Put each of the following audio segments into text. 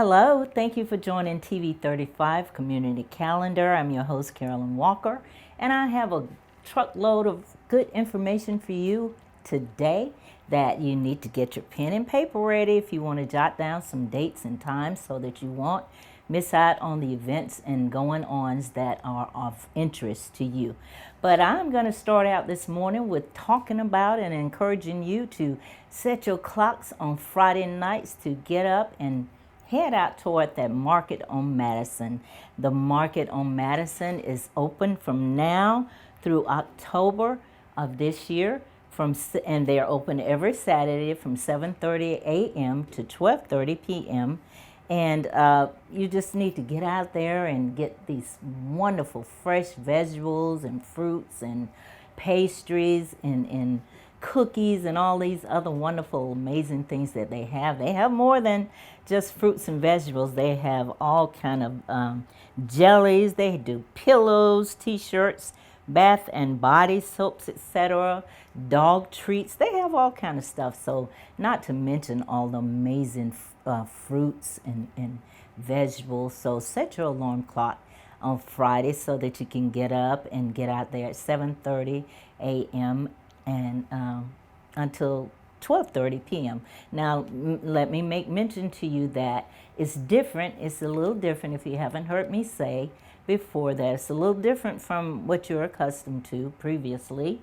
Hello, thank you for joining TV 35 Community Calendar. I'm your host, Carolyn Walker, and I have a truckload of good information for you today that you need to get your pen and paper ready if you want to jot down some dates and times so that you won't miss out on the events and going-ons that are of interest to you. But I'm going to start out this morning with talking about and encouraging you to set your clocks on Friday nights to get up and head out toward that market on Madison. The market on Madison is open from now through October of this year, and they're open every Saturday from 7:30 a.m. to 12:30 p.m. And you just need to get out there and get these wonderful fresh vegetables and fruits and pastries and cookies and all these other wonderful, amazing things that they have. They have more than just fruits and vegetables. They have all kind of jellies. They do pillows, t-shirts, bath and body soaps, etc., dog treats. They have all kind of stuff. So not to mention all the amazing fruits and vegetables. So set your alarm clock on Friday so that you can get up and get out there at 7:30 a.m. and until 12:30 p.m. Now, let me make mention to you that it's different. It's a little different if you haven't heard me say before that. It's a little different from what you're accustomed to previously.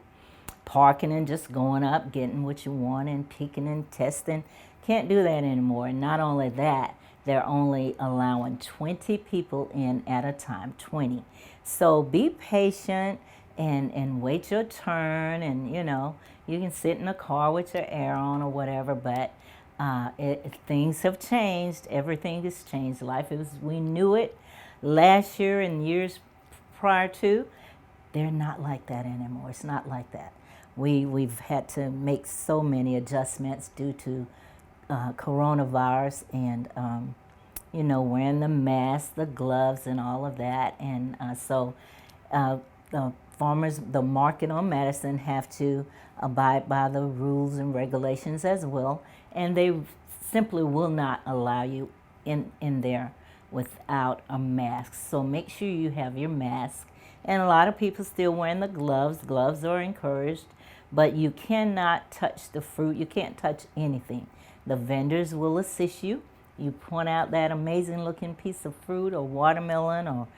Parking and just going up, getting what you want and picking and testing. Can't do that anymore. And not only that, they're only allowing 20 people in at a time, 20. So be patient and wait your turn, and you can sit in a car with your air on or whatever, but things have changed. Everything has changed. Life as we knew it last year and years prior to, they're not like that anymore. It's not like that. We've had to make so many adjustments due to coronavirus and wearing the mask, the gloves, and all of that. And so the market on Madison have to abide by the rules and regulations as well, and they simply will not allow you in there without a mask. So make sure you have your mask. And a lot of people still wearing the gloves. Gloves are encouraged, but you cannot touch the fruit. You can't touch anything. The vendors will assist you. You point out that amazing looking piece of fruit or watermelon or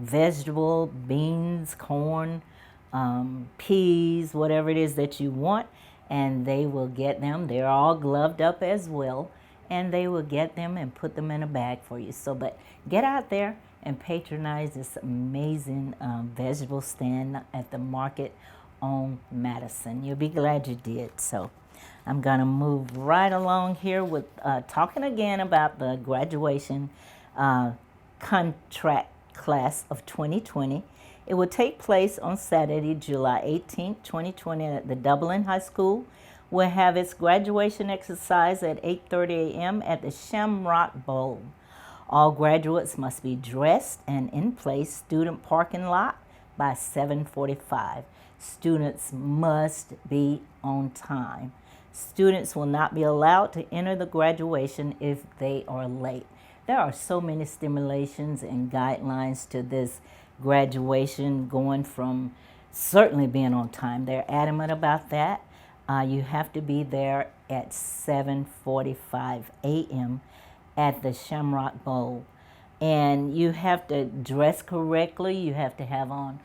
vegetable, beans, corn, peas, whatever it is that you want, and they will get them. They're all gloved up as well, and they will get them and put them in a bag for you. So, but get out there and patronize this amazing vegetable stand at the market on Madison. You'll be glad you did. So I'm going to move right along here with talking again about the graduation contract class of 2020. It will take place on Saturday, July 18th, 2020 at the Dublin High School. We'll have its graduation exercise at 8:30 a.m. at the Shamrock Bowl. All graduates must be dressed and in place student parking lot by 7:45. Students must be on time. Students will not be allowed to enter the graduation if they are late. There are so many stimulations and guidelines to this graduation, going from certainly being on time. They're adamant about that. You have to be there at 7:45 a.m. at the Shamrock Bowl. And you have to dress correctly. You have to have on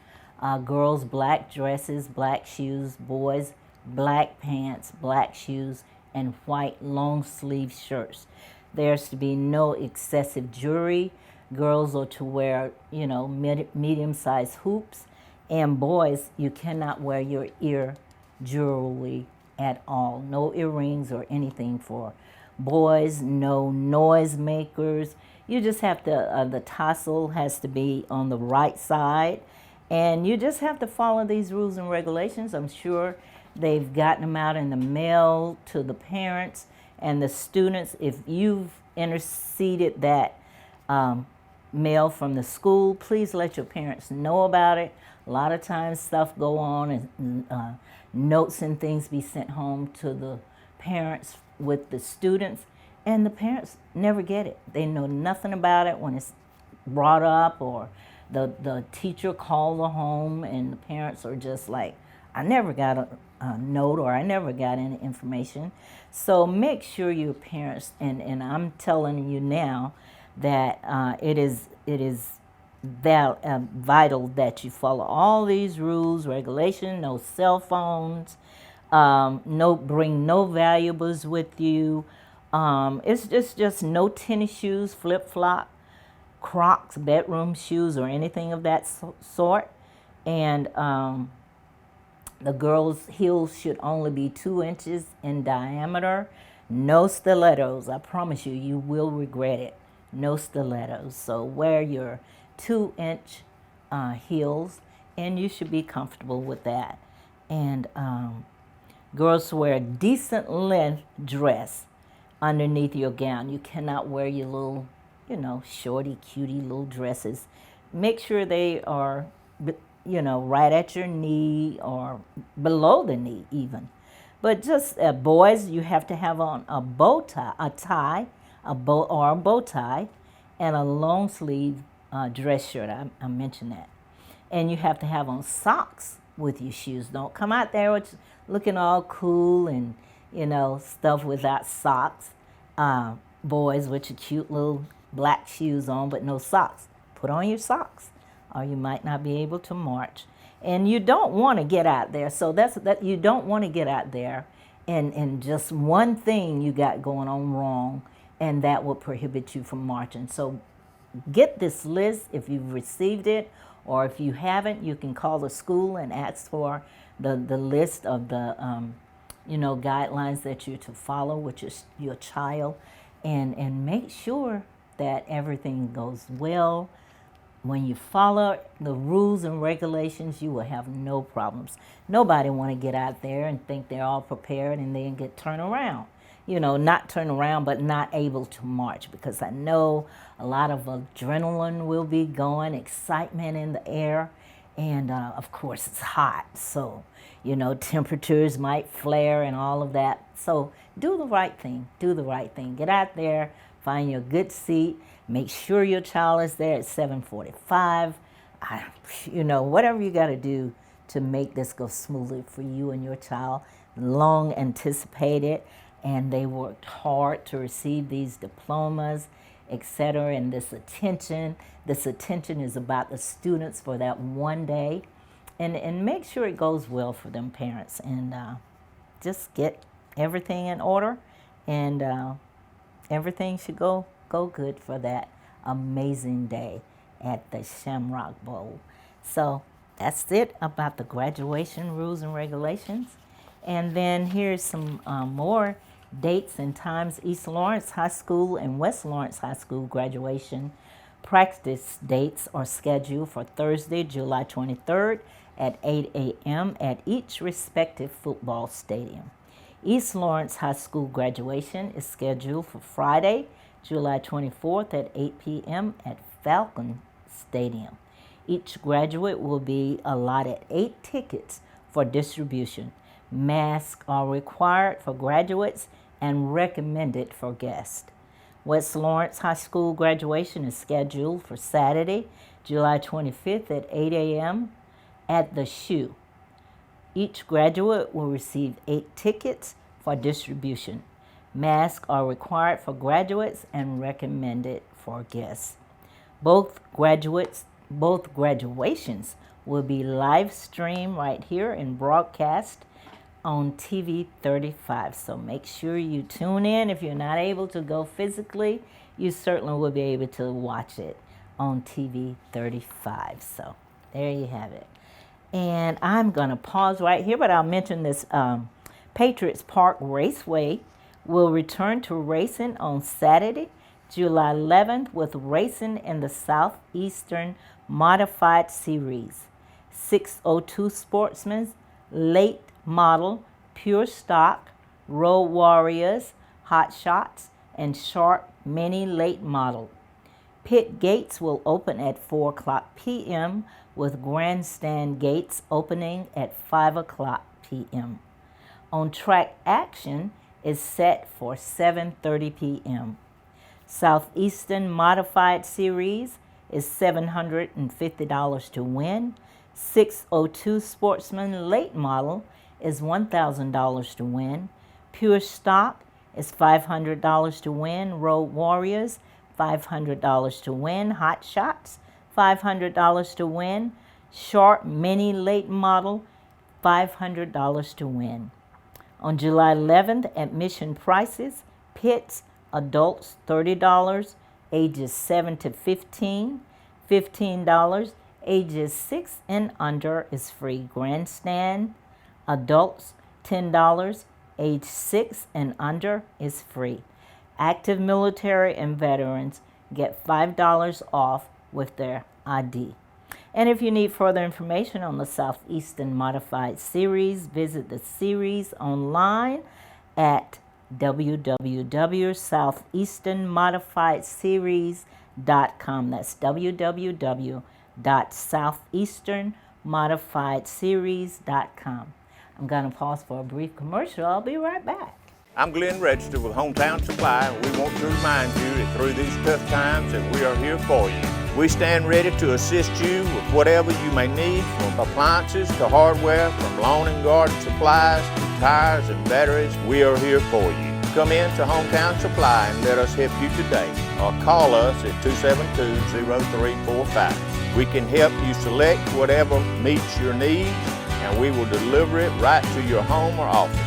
girls black dresses, black shoes, boys black pants, black shoes, and white long sleeve shirts. There's to be no excessive jewelry. Girls are to wear, medium-sized hoops. And boys, you cannot wear your ear jewelry at all. No earrings or anything for boys. No noise makers. You just have to, the tassel has to be on the right side. And you just have to follow these rules and regulations. I'm sure they've gotten them out in the mail to the parents and the students. If you've interceded that mail from the school, please let your parents know about it. A lot of times stuff go on and notes and things be sent home to the parents with the students. And the parents never get it. They know nothing about it when it's brought up, or the teacher called the home and the parents are just like, I never got a note, or I never got any information. So make sure your parents, and I'm telling you now that it is vital that you follow all these rules, regulations, no cell phones, bring no valuables with you. It's just no tennis shoes, flip flop, Crocs, bedroom shoes, or anything of that sort. And the girls' heels should only be 2 inches in diameter. No stilettos. I promise you, you will regret it. No stilettos. So wear your 2-inch heels, and you should be comfortable with that. And girls wear a decent length dress underneath your gown. You cannot wear your little, shorty, cutie little dresses. Make sure they are, right at your knee or below the knee even. But just boys, you have to have on a bow tie, a bow tie, and a long sleeve dress shirt. I mentioned that. And you have to have on socks with your shoes. Don't come out there with looking all cool and stuff without socks. Boys with your cute little black shoes on, but no socks. Put on your socks, or you might not be able to march. And you don't want to get out there. So that you don't want to get out there and just one thing you got going on wrong, and that will prohibit you from marching. So get this list if you've received it, or if you haven't, you can call the school and ask for the list of the guidelines that you're to follow with your child, and make sure that everything goes well. When you follow the rules and regulations, you will have no problems. Nobody want to get out there and think they're all prepared and then get turned around. Not turn around, but not able to march, because I know a lot of adrenaline will be going, excitement in the air, and of course it's hot, so temperatures might flare and all of that. So do the right thing. Get out there, find your good seat. Make sure your child is there at 7:45. Whatever you got to do to make this go smoothly for you and your child. Long anticipated, and they worked hard to receive these diplomas, etc. And this attention is about the students for that one day. And make sure it goes well for them parents, and just get everything in order, and everything should go good for that amazing day at the Shamrock Bowl. So that's it about the graduation rules and regulations. And then here's some more dates and times. East Lawrence High School and West Lawrence High School graduation practice dates are scheduled for Thursday, July 23rd at 8 a.m. at each respective football stadium. East Lawrence High School graduation is scheduled for Friday, July 24th at 8 p.m. at Falcon Stadium. Each graduate will be allotted 8 tickets for distribution. Masks are required for graduates and recommended for guests. West Lawrence High School graduation is scheduled for Saturday, July 25th at 8 a.m. at the Shoe. Each graduate will receive 8 tickets for distribution. Masks are required for graduates and recommended for guests. Both graduations will be live streamed right here and broadcast on TV 35. So make sure you tune in. If you're not able to go physically, you certainly will be able to watch it on TV 35. So there you have it. And I'm going to pause right here, but I'll mention this Patriots Park Raceway will return to racing on Saturday, July 11th, with racing in the Southeastern Modified Series. 602 Sportsman's Late Model, Pure Stock, Road Warriors, Hot Shots, and Sharp Mini Late Model. Pit gates will open at 4 o'clock p.m. with grandstand gates opening at 5 o'clock p.m. On track action is set for 7:30 p.m. Southeastern Modified Series is $750 to win. 602 Sportsman Late Model is $1,000 to win. Pure Stock is $500 to win. Road Warriors, $500 to win. Hot Shots, $500 to win. Sharp Mini Late Model, $500 to win. On July 11th, admission prices: Pits, adults $30, ages 7 to 15, $15, ages 6 and under is free. Grandstand, adults $10, age 6 and under is free. Active military and veterans get $5 off with their ID. And if you need further information on the Southeastern Modified Series, visit the series online at www.southeasternmodifiedseries.com. That's www.southeasternmodifiedseries.com. I'm going to pause for a brief commercial. I'll be right back. I'm Glenn Register with Hometown Supply, and we want to remind you that through these tough times that we are here for you. We stand ready to assist you with whatever you may need, from appliances to hardware, from lawn and garden supplies to tires and batteries. We are here for you. Come in to Hometown Supply and let us help you today, or call us at 272-0345. We can help you select whatever meets your needs, and we will deliver it right to your home or office.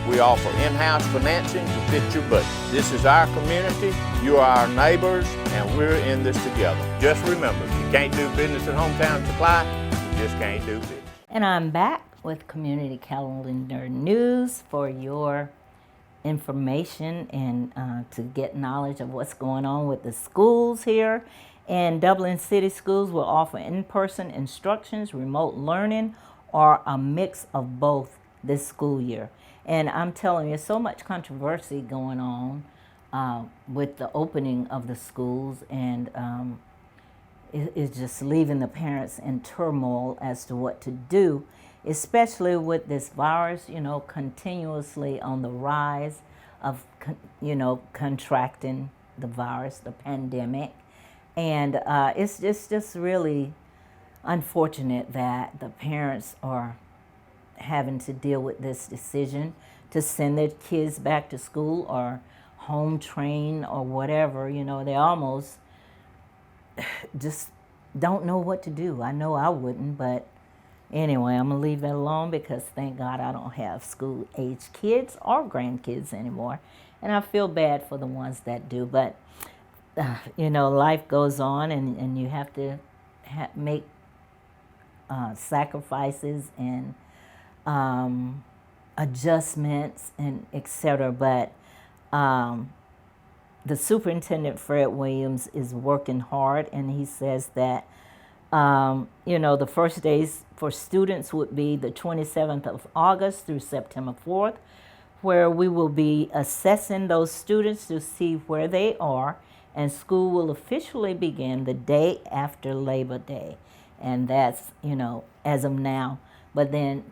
We offer in-house financing to fit your budget. This is our community, you are our neighbors, and we're in this together. Just remember, if you can't do business at Hometown Supply, you just can't do business. And I'm back with Community Calendar News for your information and to get knowledge of what's going on with the schools here. And Dublin City Schools will offer in-person instructions, remote learning, or a mix of both this school year. And I'm telling you, so much controversy going on with the opening of the schools, and it's just leaving the parents in turmoil as to what to do, especially with this virus, continuously on the rise of, contracting the virus, the pandemic. And it's just really unfortunate that the parents are having to deal with this decision to send their kids back to school or home train or whatever. They almost just don't know what to do. I know I wouldn't, but anyway, I'm going to leave that alone because thank God I don't have school-age kids or grandkids anymore. And I feel bad for the ones that do. But, life goes on, and you have to make sacrifices and adjustments and etc. But the superintendent, Fred Williams, is working hard, and he says that the first days for students would be the 27th of August through September 4th, where we will be assessing those students to see where they are, and school will officially begin the day after Labor Day. And that's, as of now. But then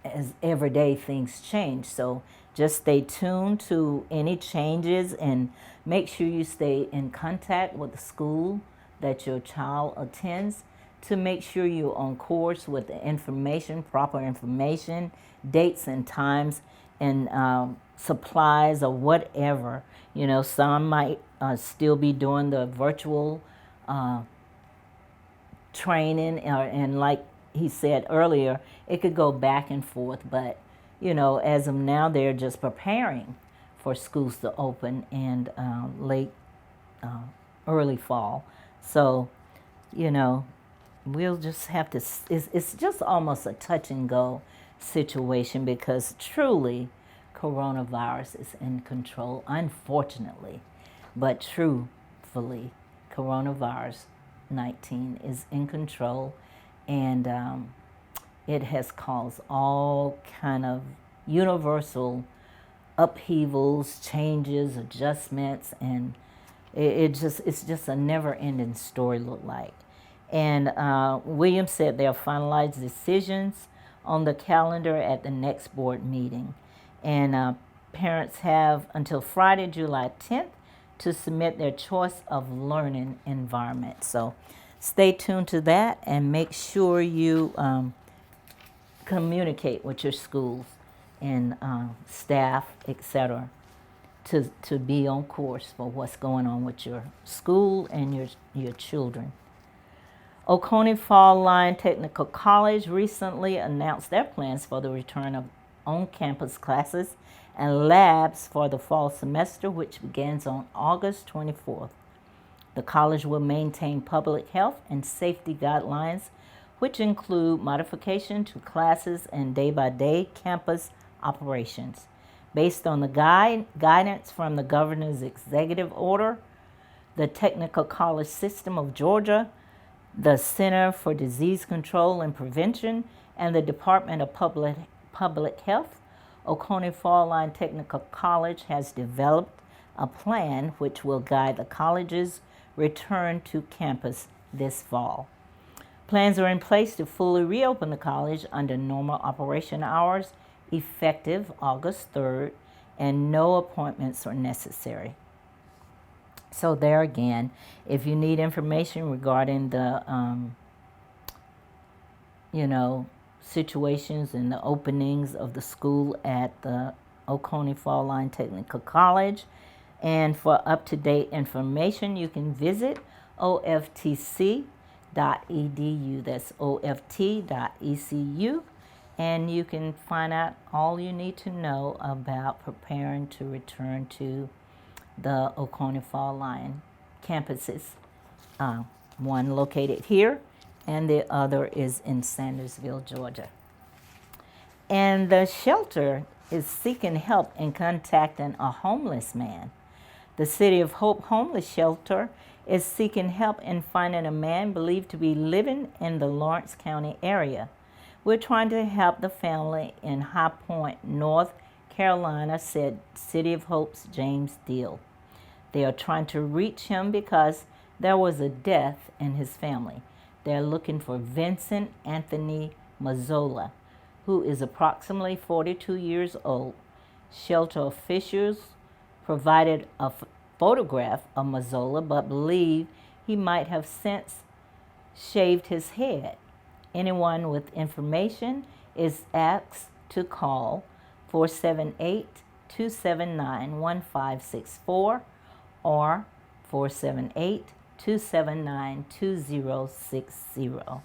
as every day things change. So just stay tuned to any changes and make sure you stay in contact with the school that your child attends to make sure you're on course with the information, proper information, dates and times, and supplies or whatever. Some might still be doing the virtual training, and like he said earlier, it could go back and forth, but as of now, they're just preparing for schools to open in early fall. So, we'll just have to, it's just almost a touch and go situation because truly coronavirus is in control, unfortunately, but truthfully, coronavirus 19 is in control, and it has caused all kind of universal upheavals, changes, adjustments, and it's just a never-ending story, look like. And Williams said they'll finalize decisions on the calendar at the next board meeting. And Parents have until Friday, July 10th to submit their choice of learning environment. So stay tuned to that and make sure you communicate with your schools and staff, etc., to be on course for what's going on with your school and your children. Oconee Fall Line Technical College recently announced their plans for the return of on-campus classes and labs for the fall semester, which begins on August 24th. The college will maintain public health and safety guidelines, which include modification to classes and day-by-day campus operations. Based on the guidance from the governor's executive order, the Technical College System of Georgia, the Center for Disease Control and Prevention, and the Department of Public Health, Oconee Fall Line Technical College has developed a plan which will guide the college's return to campus this fall. Plans are in place to fully reopen the college under normal operation hours effective August 3rd, and no appointments are necessary. So there again, if you need information regarding the, situations and the openings of the school at the Oconee Fall Line Technical College, and for up-to-date information, you can visit oftc.edu. That's oft.ecu. And you can find out all you need to know about preparing to return to the Oconee Fall Line campuses. One located here, and the other is in Sandersville, Georgia. And the shelter is seeking help in contacting a homeless man. The City of Hope Homeless Shelter is seeking help in finding a man believed to be living in the Lawrence County area. We're trying to help the family in High Point, North Carolina, said City of Hope's James Deal. They are trying to reach him because there was a death in his family. They're looking for Vincent Anthony Mazzola, who is approximately 42 years old. Shelter officials provided a photograph of Mazzola, but believe he might have since shaved his head. Anyone with information is asked to call 478-279-1564 or 478-279-2060.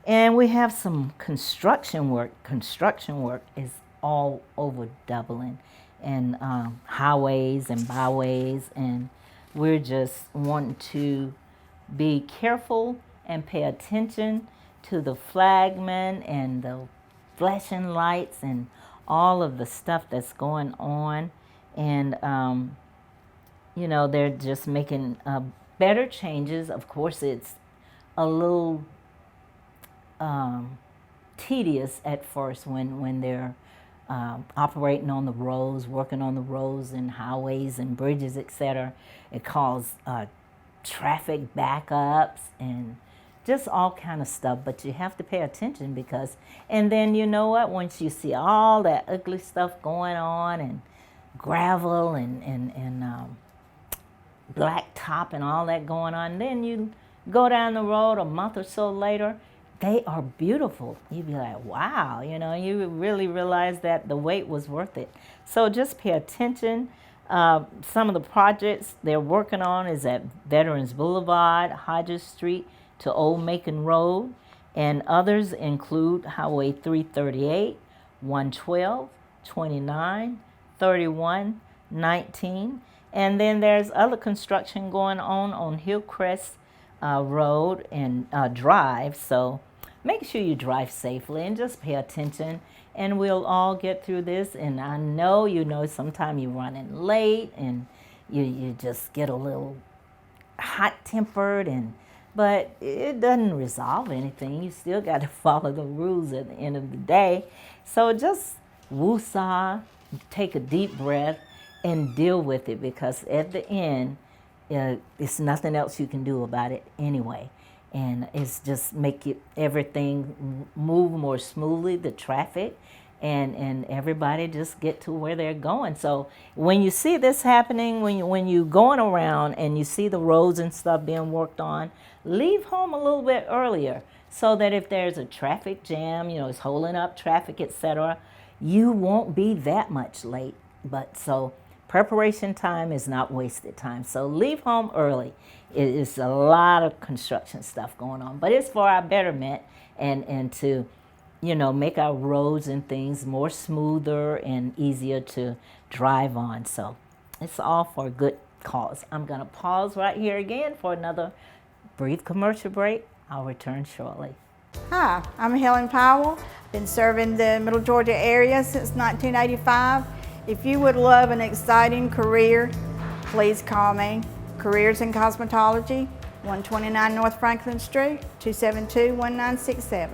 And we have some construction work. Construction work is all over Dublin, and highways and byways, and we're just wanting to be careful and pay attention to the flagmen and the flashing lights and all of the stuff that's going on. And, they're just making better changes. Of course, it's a little tedious at first when they're operating on the roads, working on the roads and highways and bridges, etc. It causes traffic backups and just all kind of stuff, but you have to pay attention because, and then you know what, once you see all that ugly stuff going on and gravel and black top and all that going on, then you go down the road a month or so later, they are beautiful. You'd be like, wow, you really realize that the wait was worth it. So just pay attention. Some of the projects they're working on is at Veterans Boulevard, Hodges Street to Old Macon Road, and others include Highway 338, 112, 29, 31, 19, and then there's other construction going on Hillcrest Road and Drive. So make sure you drive safely and just pay attention, and we'll all get through this. And I know sometimes you're running late and you just get a little hot-tempered, but it doesn't resolve anything. You still got to follow the rules at the end of the day. So just woosah, take a deep breath, and deal with it, because at the end, it's nothing else you can do about it anyway. And it's just make everything move more smoothly, the traffic, and everybody just get to where they're going. So when you see this happening, when you going around and you see the roads and stuff being worked on, leave home a little bit earlier so that if there's a traffic jam, it's holding up traffic, etc., you won't be that much late. But so preparation time is not wasted time. So leave home early. It is a lot of construction stuff going on, but it's for our betterment and to make our roads and things more smoother and easier to drive on. So it's all for a good cause. I'm going to pause right here again for another brief commercial break. I'll return shortly. Hi, I'm Helen Powell. Been serving the Middle Georgia area since 1985. If you would love an exciting career, please call me. Careers in Cosmetology, 129 North Franklin Street, 272-1967.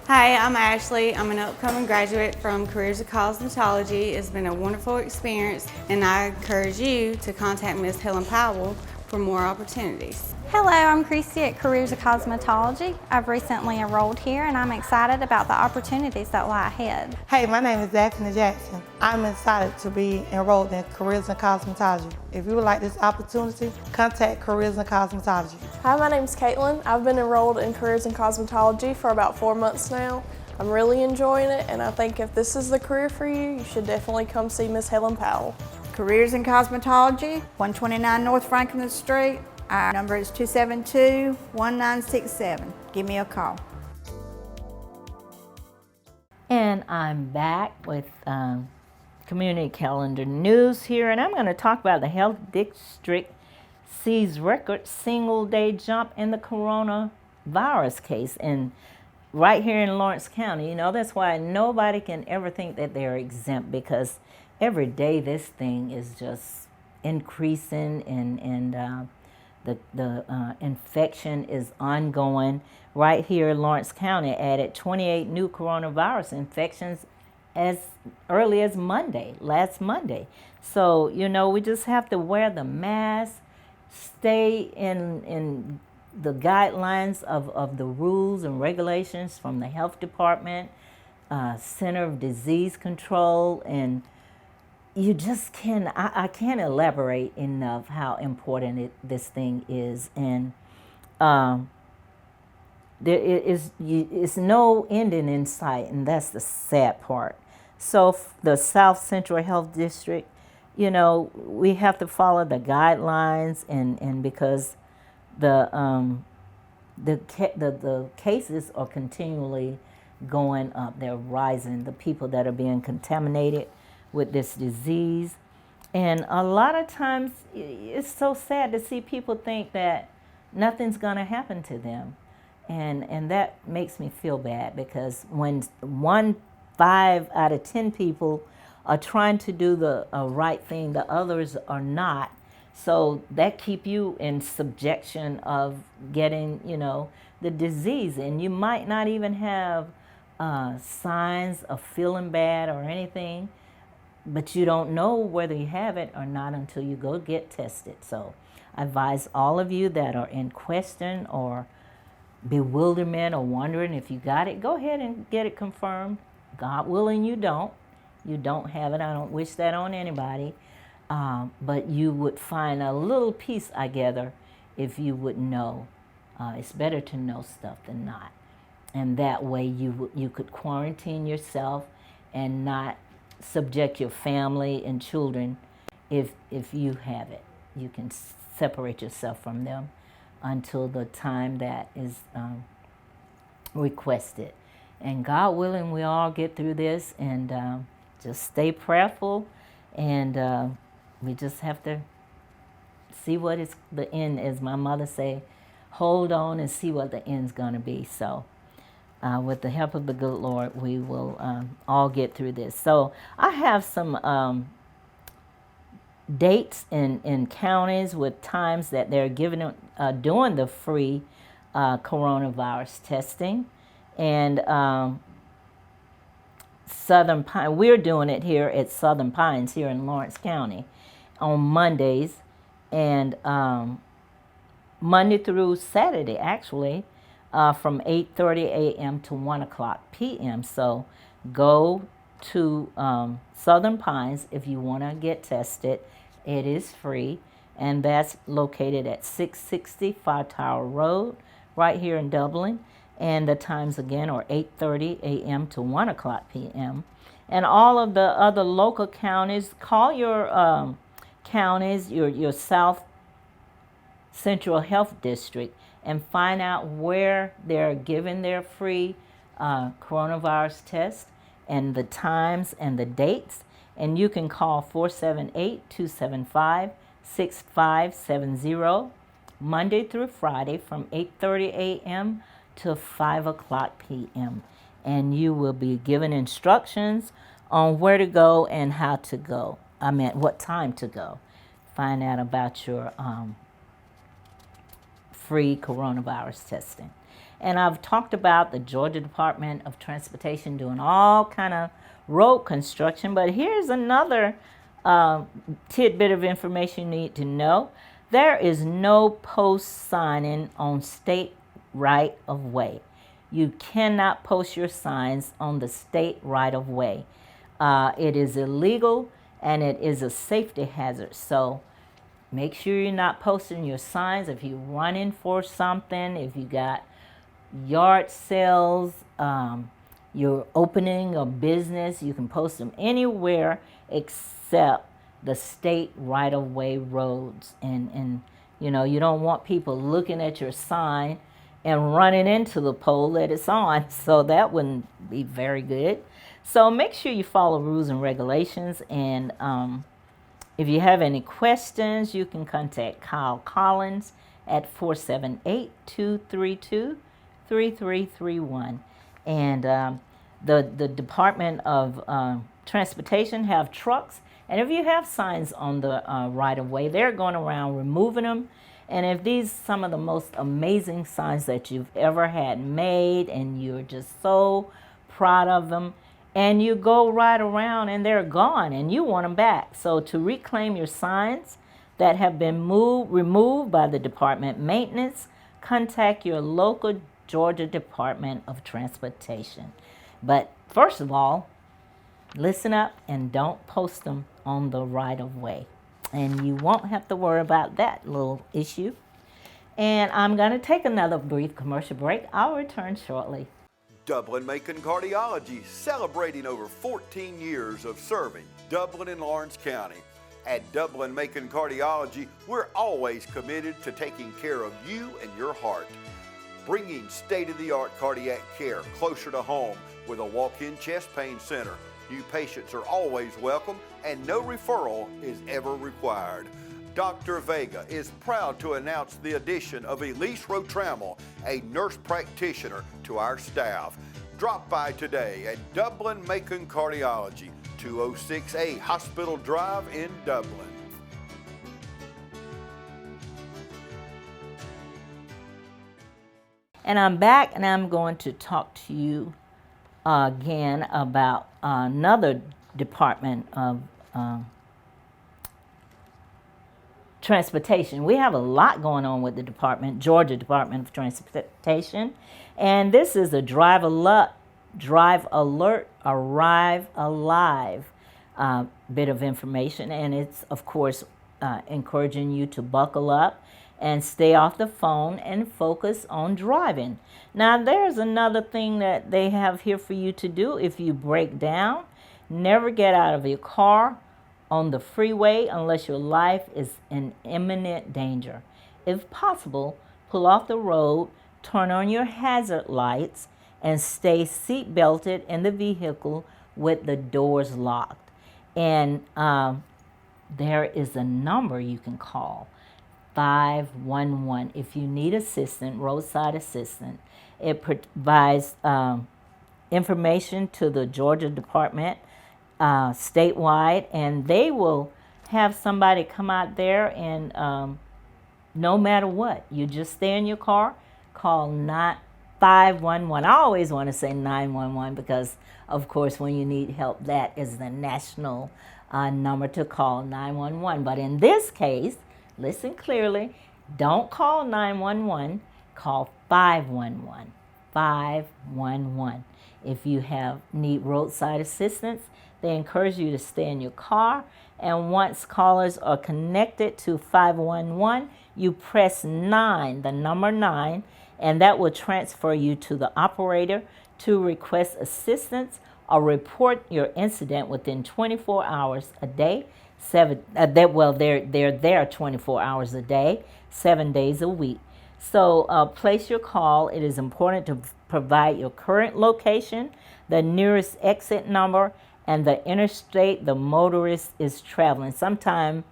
Hi, I'm Ashley. I'm an upcoming graduate from Careers in Cosmetology. It's been a wonderful experience, and I encourage you to contact Ms. Helen Powell for more opportunities. Hello, I'm Christy at Careers of Cosmetology. I've recently enrolled here and I'm excited about the opportunities that lie ahead. Hey, my name is Daphne Jackson. I'm excited to be enrolled in Careers in Cosmetology. If you would like this opportunity, contact Careers in Cosmetology. Hi, my name's Caitlin. I've been enrolled in Careers in Cosmetology for about 4 months now. I'm really enjoying it, and I think if this is the career for you, you should definitely come see Miss Helen Powell. Careers in Cosmetology, 129 North Franklin Street. Our number is 272-1967. Give me a call. And I'm back with Community Calendar News here, and I'm going to talk about the Health District sees record single-day jump in the coronavirus case, and right here in Lawrence County. That's why nobody can ever think that they're exempt, because every day this thing is just increasing, and the infection is ongoing. Right here in Lawrence County added 28 new coronavirus infections as early as last Monday. So, we just have to wear the mask, stay in the guidelines of the rules and regulations from the health department, Center of Disease Control, and you just I can't elaborate enough how important this thing is. And there is no ending in sight, and that's the sad part. So the South Central Health District, we have to follow the guidelines, and because the cases are continually going up, they're rising, the people that are being contaminated with this disease. And a lot of times it's so sad to see people think that nothing's going to happen to them, and that makes me feel bad, because when 5 out of 10 people are trying to do the right thing, the others are not. So that keep you in subjection of getting the disease, and you might not even have signs of feeling bad or anything, but you don't know whether you have it or not until you go get tested. So I advise all of you that are in question or bewilderment or wondering if you got it, go ahead and get it confirmed. God willing, you don't have it. I don't wish that on anybody. But you would find a little peace, I gather, if you would know. It's better to know stuff than not. And that way you could quarantine yourself and not subject your family and children. If you have it, you can separate yourself from them until the time that is requested. And God willing, we all get through this, and just stay prayerful, and we just have to see what is the end, as my mother say, hold on and see what the end's going to be. So with the help of the good Lord, we will all get through this. So I have some dates in counties with times that they're giving doing the free coronavirus testing. And Southern Pine, we're doing it here at Southern Pines here in Lawrence County on Mondays, and Monday through Saturday, actually, from 8:30 a.m. to 1 o'clock p.m. So go to Southern Pines if you want to get tested. It is free, and that's located at 660 Fire Tower Road, right here in Dublin. And the times again are 8:30 a.m. to 1 o'clock p.m. And all of the other local counties, call your counties, your South Central Health District, and find out where they're giving their free coronavirus test and the times and the dates. And you can call 478-275-6570 Monday through Friday from 8:30 a.m. to 5 o'clock p.m. And you will be given instructions on where to go and how to go. I meant what time to go. Find out about your free coronavirus testing. And I've talked about the Georgia Department of Transportation doing all kind of road construction, but here's another tidbit of information you need to know. There is no post signing on state right of way. You cannot post your signs on the state right of way. It is illegal and it is a safety hazard. So make sure you're not posting your signs if you're running for something, if you got yard sales, you're opening a business, you can post them anywhere except the state right-of-way roads. And you know, you don't want people looking at your sign and running into the pole that it's on, so that wouldn't be very good. So make sure you follow rules and regulations, and if you have any questions, you can contact Kyle Collins at 478-232-3331. And the Department of Transportation have trucks, and if you have signs on the right-of-way, they're going around removing them. And if these some of the most amazing signs that you've ever had made, and you're just so proud of them, and you go right around and they're gone and you want them back. So to reclaim your signs that have been removed by the department maintenance, contact your local Georgia Department of Transportation. But first of all, listen up and don't post them on the right of way. And you won't have to worry about that little issue. And I'm going to take another brief commercial break. I'll return shortly. Dublin-Macon Cardiology, celebrating over 14 years of serving Dublin and Lawrence County. At Dublin-Macon Cardiology, we're always committed to taking care of you and your heart. Bringing state-of-the-art cardiac care closer to home with a walk-in chest pain center. New patients are always welcome and no referral is ever required. Dr. Vega is proud to announce the addition of Elise Rotrammel, a nurse practitioner, to our staff. Drop by today at Dublin-Macon Cardiology, 206A Hospital Drive in Dublin. And I'm back, and I'm going to talk to you again about another department of transportation. We have a lot going on with the department, Georgia Department of Transportation, and this is a Drive Alert, Arrive Alive bit of information, and it's of course encouraging you to buckle up and stay off the phone and focus on driving. Now there's another thing that they have here for you to do. If you break down, never get out of your car on the freeway unless your life is in imminent danger. If possible, pull off the road, turn on your hazard lights, and stay seat belted in the vehicle with the doors locked. And there is a number you can call, 511, if you need assistance, roadside assistance. It provides information to the Georgia Department statewide, and they will have somebody come out there, and no matter what, you just stay in your car, call 511. I always want to say 911 because, of course, when you need help, that is the national number to call, 911. But in this case, listen clearly, don't call 911, call 511. 511. If you need roadside assistance, they encourage you to stay in your car. And once callers are connected to 511, you press 9, the number 9, and that will transfer you to the operator to request assistance or report your incident within 24 hours a day. They're there 24 hours a day, 7 days a week. So place your call. It is important to provide your current location, the nearest exit number, and the interstate the motorist is traveling. Sometimes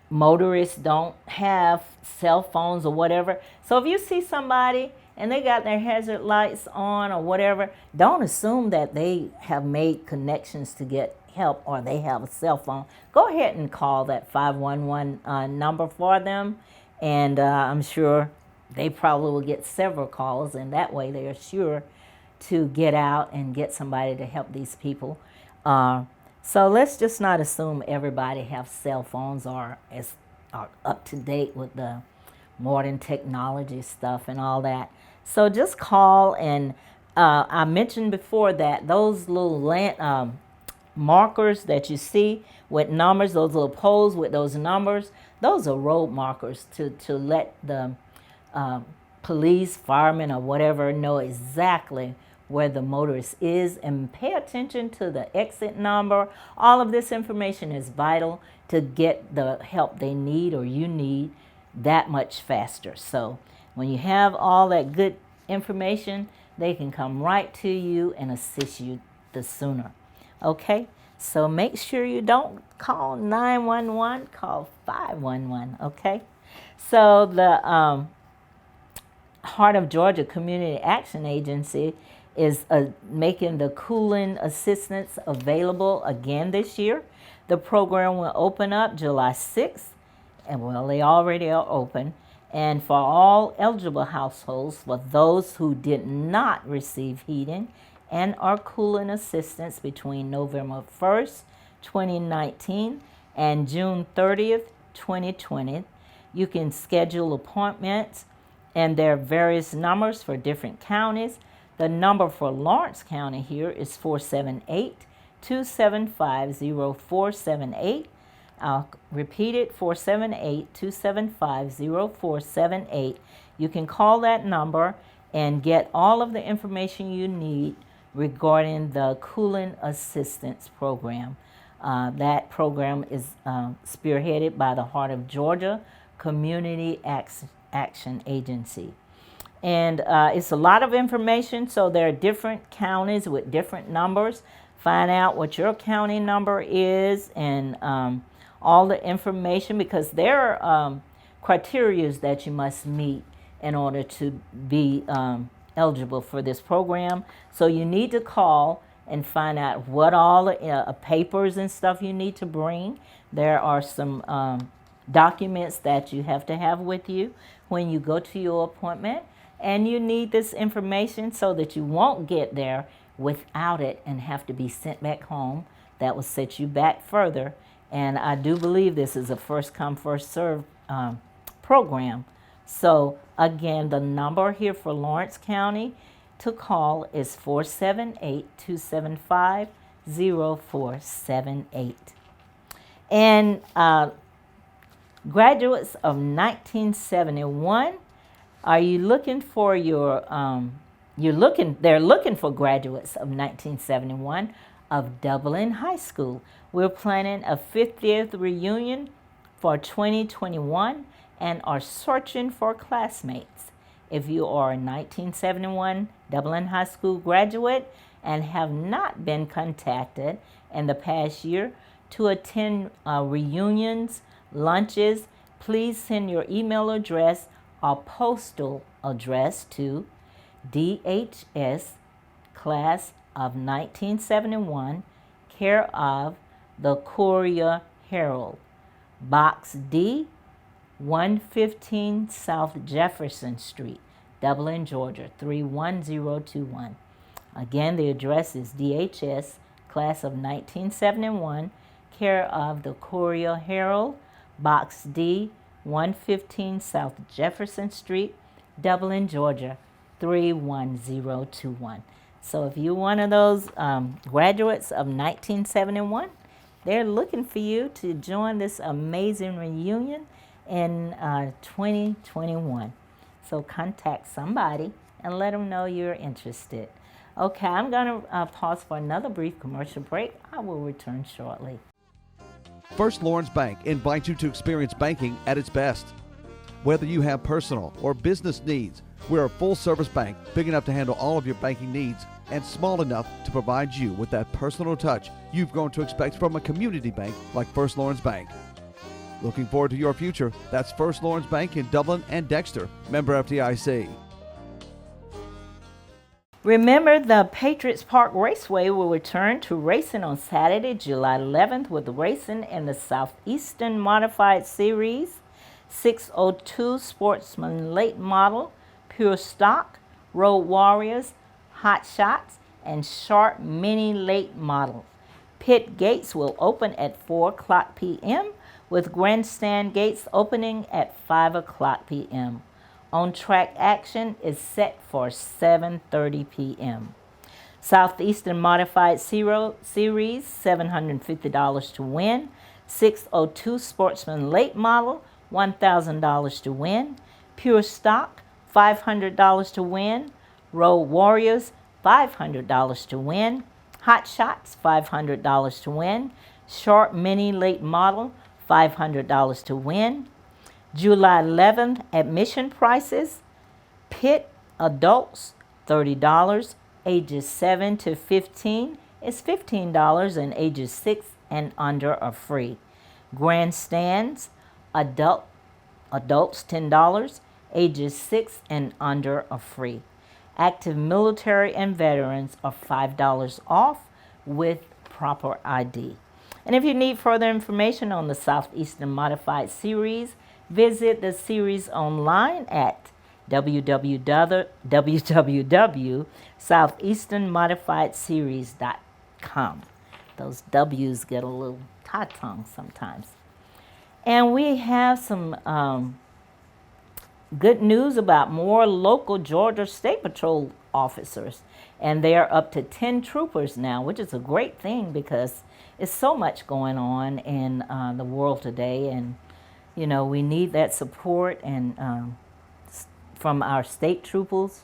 motorists don't have cell phones or whatever. So if you see somebody and they got their hazard lights on or whatever, don't assume that they have made connections to get help or they have a cell phone. Go ahead and call that 511 number for them, and I'm sure they probably will get several calls, and that way they are sure to get out and get somebody to help these people. So let's just not assume everybody have cell phones or is up to date with the modern technology stuff and all that. So just call, and I mentioned before that those little markers that you see with numbers, those little poles with those numbers, those are road markers to let the police, firemen, or whatever know exactly where the motorist is, and pay attention to the exit number. All of this information is vital to get the help they need or you need that much faster. So when you have all that good information, they can come right to you and assist you the sooner. Okay? So make sure you don't call 911, call 511, okay? So the Heart of Georgia Community Action Agency is making the cooling assistance available again this year. The program will open up July 6th, and well, they already are open. And for all eligible households, for those who did not receive heating and or cooling assistance between November 1st, 2019 and June 30th, 2020, you can schedule appointments, and there are various numbers for different counties. The number for Lawrence County here is 478-275-0478. I'll repeat it, 478-275-0478. You can call that number and get all of the information you need regarding the cooling assistance program. That program is spearheaded by the Heart of Georgia Community Action Agency. And it's a lot of information, so there are different counties with different numbers. Find out what your county number is and all the information, because there are criteria that you must meet in order to be eligible for this program. So you need to call and find out what all the papers and stuff you need to bring. There are some documents that you have to have with you when you go to your appointment. And you need this information so that you won't get there without it and have to be sent back home. That will set you back further. And I do believe this is a first come, first served program. So again, the number here for Lawrence County to call is 478-275-0478. And graduates of 1971, are you looking for your, they're looking for graduates of 1971 of Dublin High School. We're planning a 50th reunion for 2021 and are searching for classmates. If you are a 1971 Dublin High School graduate and have not been contacted in the past year to attend reunions, lunches, please send your email address or postal address to DHS Class of 1971, care of the Courier Herald, Box D, 115 South Jefferson Street, Dublin, Georgia, 31021. Again, the address is DHS Class of 1971, care of the Courier Herald, Box D, 115 South Jefferson Street, Dublin, Georgia, 31021. So if you're one of those graduates of 1971, they're looking for you to join this amazing reunion in 2021. So contact somebody and let them know you're interested. Okay, I'm going to pause for another brief commercial break. I will return shortly. First Lawrence Bank invites you to experience banking at its best. Whether you have personal or business needs, we're a full-service bank big enough to handle all of your banking needs and small enough to provide you with that personal touch you've grown to expect from a community bank like First Lawrence Bank. Looking forward to your future? That's First Lawrence Bank in Dublin and Dexter, member FDIC. Remember, the Patriots Park Raceway will return to racing on Saturday, July 11th with racing in the Southeastern Modified Series, 602 Sportsman Late Model, Pure Stock, Road Warriors, Hot Shots, and Sharp Mini Late Model. Pit gates will open at 4 o'clock p.m. with grandstand gates opening at 5 o'clock p.m. On-track action is set for 7:30 p.m. Southeastern Modified Series, $750 to win. 602 Sportsman Late Model, $1,000 to win. Pure Stock, $500 to win. Road Warriors, $500 to win. Hot Shots, $500 to win. Sharp Mini Late Model, $500 to win. July 11th, admission prices: Pit adults, $30, ages 7 to 15 is $15, and ages 6 and under are free. Grandstands, adults $10, ages 6 and under are free. Active military and veterans are $5 off with proper ID. And if you need further information on the Southeastern Modified Series, visit the series online at www.southeasternmodifiedseries.com. Those W's get a little tongue sometimes. And we have some good news about more local Georgia State Patrol officers. And they are up to 10 troopers now, which is a great thing because it's so much going on in the world today. And you know, we need that support and from our state troopers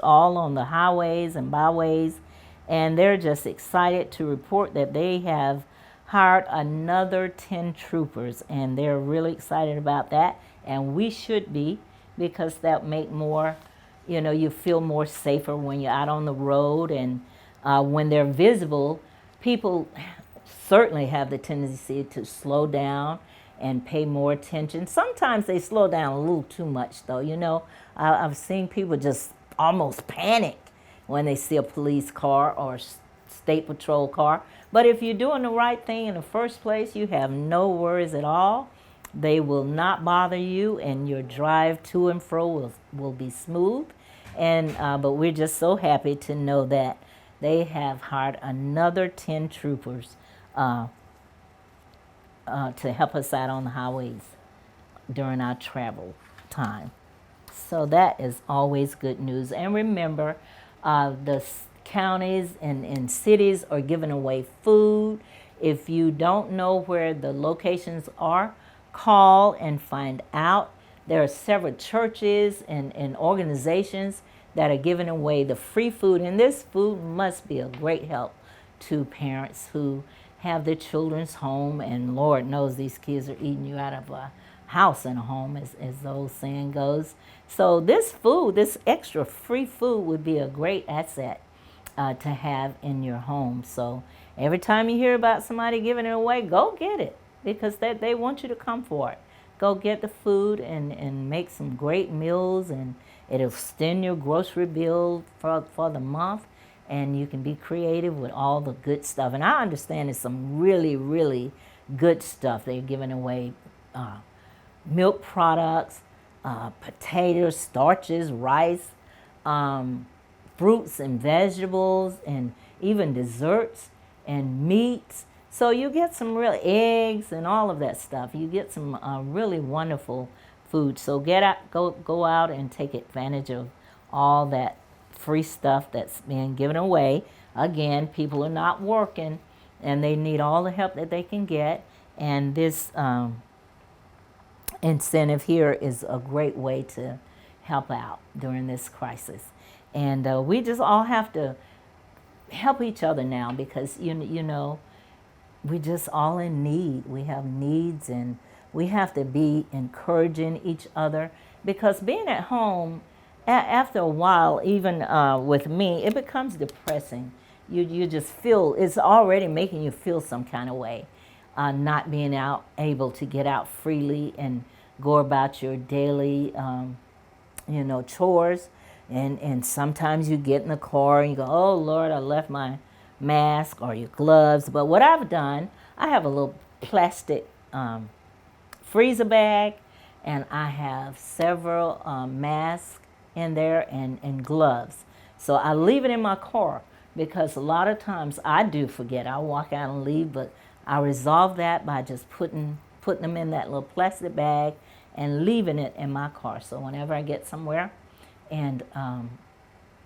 all on the highways and byways. And they're just excited to report that they have hired another 10 troopers. And they're really excited about that. And we should be, because that make more, you know, you feel more safer when you're out on the road. And when they're visible, people certainly have the tendency to slow down and pay more attention. Sometimes they slow down a little too much, though. You know, I've seen people just almost panic when they see a police car or state patrol car. But if you're doing the right thing in the first place, you have no worries at all. They will not bother you, and your drive to and fro will be smooth. And but we're just so happy to know that they have hired another 10 troopers to help us out on the highways during our travel time. So that is always good news. And remember, the counties and cities are giving away food. If you don't know where the locations are, call and find out. There are several churches and organizations that are giving away the free food. And this food must be a great help to parents who have their children's home, and Lord knows these kids are eating you out of a house and a home, as the old saying goes. So this food, this extra free food, would be a great asset to have in your home. So every time you hear about somebody giving it away, go get it, because they want you to come for it. Go get the food and make some great meals, and it'll extend your grocery bill for the month. And you can be creative with all the good stuff. And I understand it's some really, really good stuff. They're giving away milk products, potatoes, starches, rice, fruits and vegetables, and even desserts and meats. So you get some real eggs and all of that stuff. You get some really wonderful food. So go out and take advantage of all that free stuff that's being given away. Again, people are not working and they need all the help that they can get. And this incentive here is a great way to help out during this crisis. And we just all have to help each other now because, you know, we're just all in need. We have needs and we have to be encouraging each other because being at home, after a while, even with me, it becomes depressing. You just feel, it's already making you feel some kind of way, not being able to get out freely and go about your daily, you know, chores. And sometimes you get in the car and you go, oh, Lord, I left my mask or your gloves. But what I've done, I have a little plastic freezer bag, and I have several masks in there and gloves. So I leave it in my car because a lot of times I do forget. I walk out and leave, but I resolve that by just putting them in that little plastic bag and leaving it in my car. So whenever I get somewhere and,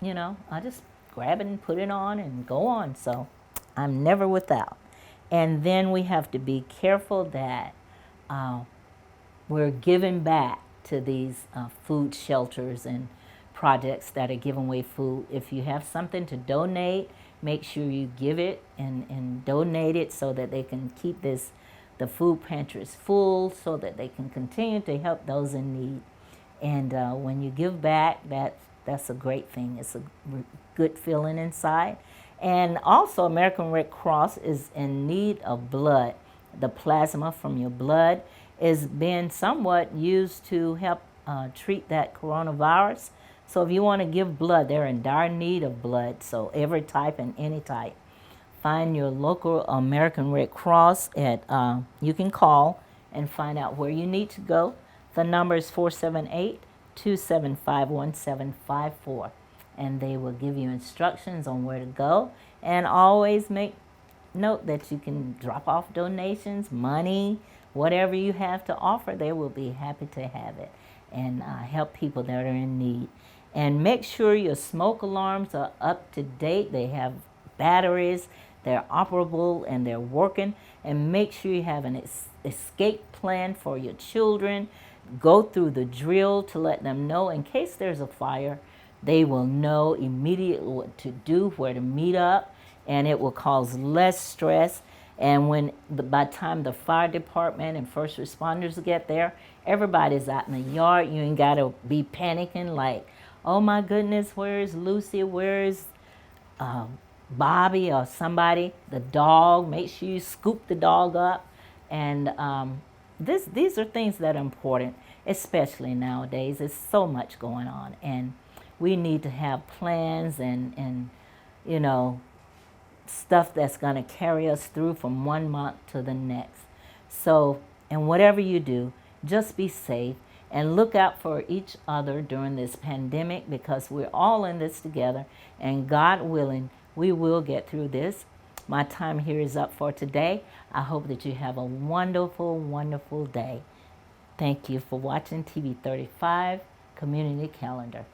you know, I just grab it and put it on and go on. So I'm never without. And then we have to be careful that we're giving back to these food shelters and projects that are giving away food. If you have something to donate, make sure you give it and donate it so that they can keep the food pantries full so that they can continue to help those in need. And when you give back, that's a great thing. It's a good feeling inside. And also, American Red Cross is in need of blood. The plasma from your blood is being somewhat used to help treat that coronavirus. So if you want to give blood, they're in dire need of blood. So every type and any type. Find your local American Red Cross at, you can call and find out where you need to go. The number is 478-275-1754. And they will give you instructions on where to go. And always make note that you can drop off donations, money, whatever you have to offer. They will be happy to have it and help people that are in need. And make sure your smoke alarms are up to date. They have batteries, they're operable, and they're working. And make sure you have an escape plan for your children. Go through the drill to let them know in case there's a fire. They will know immediately what to do, where to meet up, and it will cause less stress. And by the time the fire department and first responders get there, everybody's out in the yard. You ain't got to be panicking like, oh my goodness, where's Lucy? Where's Bobby or somebody? The dog, make sure you scoop the dog up. And these are things that are important, especially nowadays. There's so much going on. And we need to have plans and you know, stuff that's going to carry us through from one month to the next. So, and whatever you do, just be safe and look out for each other during this pandemic because we're all in this together, and God willing, we will get through this. My time here is up for today. I hope that you have a wonderful, wonderful day. Thank you for watching TV 35 Community Calendar.